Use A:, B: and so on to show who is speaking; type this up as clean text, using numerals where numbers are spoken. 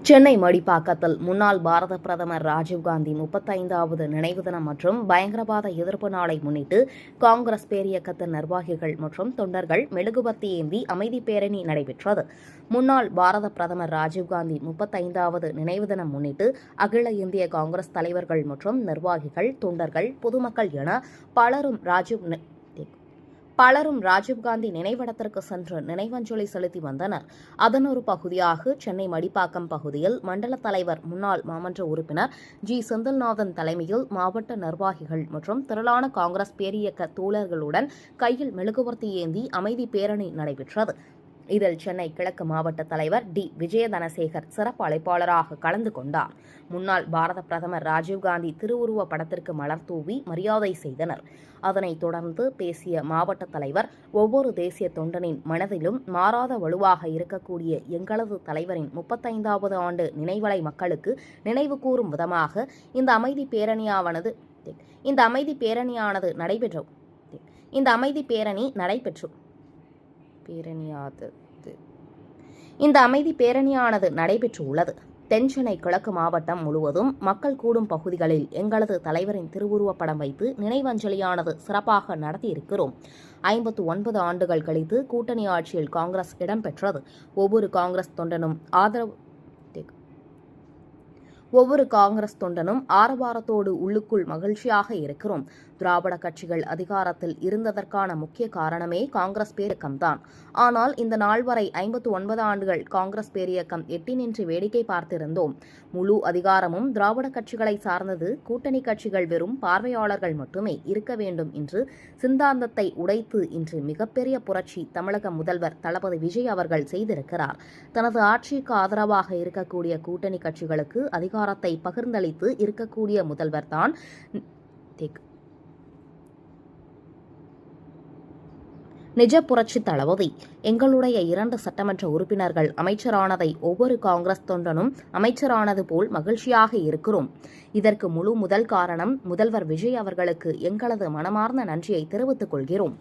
A: சென்னை மடிப்பாக்கத்தில் முன்னாள் பாரத பிரதமர் ராஜீவ்காந்தி 35வது நினைவு தினம் மற்றும் பயங்கரவாத எதிர்ப்பு நாளை முன்னிட்டு காங்கிரஸ் பேரியக்கத்தின் நிர்வாகிகள் மற்றும் தொண்டர்கள் மெழுகுவர்த்தி ஏந்தி அமைதி பேரணி நடைபெற்றது. முன்னாள் பாரத பிரதமர் ராஜீவ்காந்தி 35வது நினைவு தினம் முன்னிட்டு அகில இந்திய காங்கிரஸ் தலைவர்கள் மற்றும் நிர்வாகிகள், தொண்டர்கள், பொதுமக்கள் என பலரும் ராஜீவ்காந்தி நினைவிடத்திற்கு சென்று நினைவஞ்சலி செலுத்தி வந்தனர். அதன் ஒரு பகுதியாக சென்னை மடிப்பாக்கம் பகுதியில் மண்டல தலைவர், முன்னாள் மாமன்ற உறுப்பினர் ஜி. செந்தில்நாதன் தலைமையில் மாவட்ட நிர்வாகிகள் மற்றும் திரளான காங்கிரஸ் பேரியக்க தோழர்களுடன் கையில் மெழுகுவர்த்தி ஏந்தி அமைதி பேரணி நடைபெற்றது. இதில் சென்னை கிழக்கு மாவட்ட தலைவர் டி. விஜயதனசேகர் சிறப்பு அழைப்பாளராக கலந்து கொண்டார். முன்னாள் பாரத பிரதமர் ராஜீவ்காந்தி திருவுருவ படத்திற்கு மலர் தூவி மரியாதை செய்தனர். அதனைத் தொடர்ந்து பேசிய மாவட்ட தலைவர், ஒவ்வொரு தேசிய தொண்டனின் மனதிலும் மாறாத வலுவாக இருக்கக்கூடிய எங்களது தலைவரின் 35வது ஆண்டு நினைவலை மக்களுக்கு நினைவு கூறும் விதமாக இந்த அமைதி பேரணியானது நடைபெற்றுள்ளது. தென்சென்னை கிழக்கு மாவட்டம் முழுவதும் மக்கள் கூடும் பகுதிகளில் எங்களது தலைவரின் திருவுருவப் படம் வைத்து நினைவஞ்சலியானது சிறப்பாக நடத்தியிருக்கிறோம். 59 ஆண்டுகள் கழித்து கூட்டணி ஆட்சியில் காங்கிரஸ் இடம்பெற்றது. ஒவ்வொரு காங்கிரஸ் தொண்டனும் ஆரவாரத்தோடு உள்ளுக்குள் மகிழ்ச்சியாக இருக்கிறோம். திராவிட கட்சிகள் அதிகாரத்தில் இருந்ததற்கான முக்கிய காரணமே காங்கிரஸ் பேரியக்கம்தான். ஆனால் இந்த நாள் வரை 59 ஆண்டுகள் காங்கிரஸ் பேரியக்கம் எட்டி நின்று வேடிக்கை பார்த்திருந்தோம். முழு அதிகாரமும் திராவிட கட்சிகளை சார்ந்தது. கூட்டணி கட்சிகள் வெறும் பார்வையாளர்கள் மட்டுமே இருக்க வேண்டும் என்று சித்தாந்தத்தை உடைத்து இன்று மிகப்பெரிய புரட்சி தமிழக முதல்வர் தளபதி விஜய் அவர்கள் செய்திருக்கிறார். தனது ஆட்சிக்கு ஆதரவாக இருக்கக்கூடிய கூட்டணி கட்சிகளுக்கு அதிகாரத்தை பகிர்ந்தளித்து இருக்கக்கூடிய முதல்வர் தான் நிஜ புரட்சி தளபதி. எங்களுடைய 2 சட்டமன்ற உறுப்பினர்கள் அமைச்சரானதை ஒவ்வொரு காங்கிரஸ் தொண்டனும் அமைச்சரானது போல் மகிழ்ச்சியாக இருக்கிறோம். இதற்கு முதல் காரணம் முதல்வர் விஜய் அவர்களுக்கு எங்களது மனமார்ந்த நன்றியை தெரிவித்துக் கொள்கிறோம்.